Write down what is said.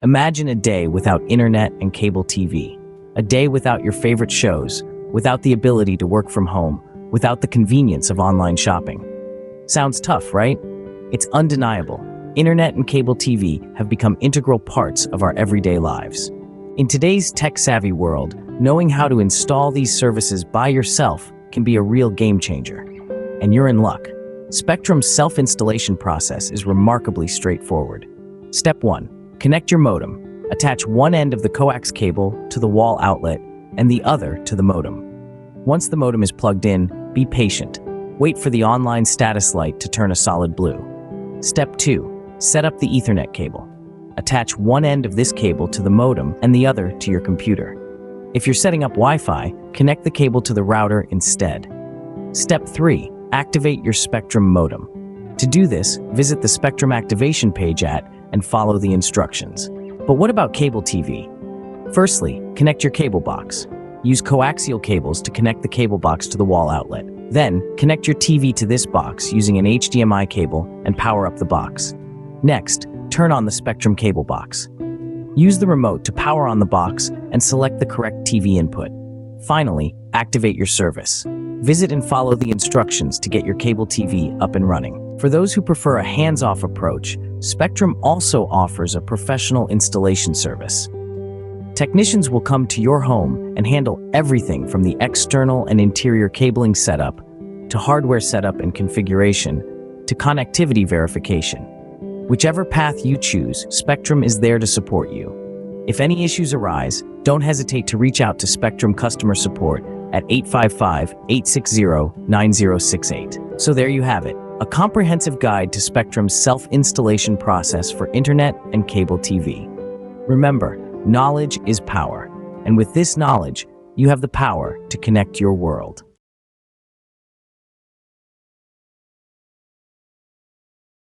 Imagine a day without internet and cable TV. A day without your favorite shows, without the ability to work from home, without the convenience of online shopping. Sounds tough, right? It's undeniable. Internet and cable TV have become integral parts of our everyday lives. In today's tech-savvy world, knowing how to install these services by yourself can be a real game changer. And you're in luck. Spectrum's self-installation process is remarkably straightforward. Step 1. Connect your modem. Attach one end of the coax cable to the wall outlet and the other to the modem. Once the modem is plugged in, be patient. Wait for the online status light to turn a solid blue. Step 2. Set up the Ethernet cable. Attach one end of this cable to the modem and the other to your computer. If you're setting up Wi-Fi, connect the cable to the router instead. Step 3. Activate your Spectrum modem. To do this, visit the Spectrum activation page and follow the instructions. But what about cable TV? Firstly, connect your cable box. Use coaxial cables to connect the cable box to the wall outlet. Then, connect your TV to this box using an HDMI cable and power up the box. Next, turn on the Spectrum cable box. Use the remote to power on the box and select the correct TV input. Finally, activate your service. Visit and follow the instructions to get your cable TV up and running. For those who prefer a hands-off approach, Spectrum also offers a professional installation service. Technicians will come to your home and handle everything from the external and interior cabling setup, to hardware setup and configuration, to connectivity verification. Whichever path you choose, Spectrum is there to support you. If any issues arise, don't hesitate to reach out to Spectrum customer support at 855-860-9068. So there you have it, a comprehensive guide to Spectrum's self-installation process for internet and cable TV. Remember, knowledge is power, and with this knowledge, you have the power to connect your world.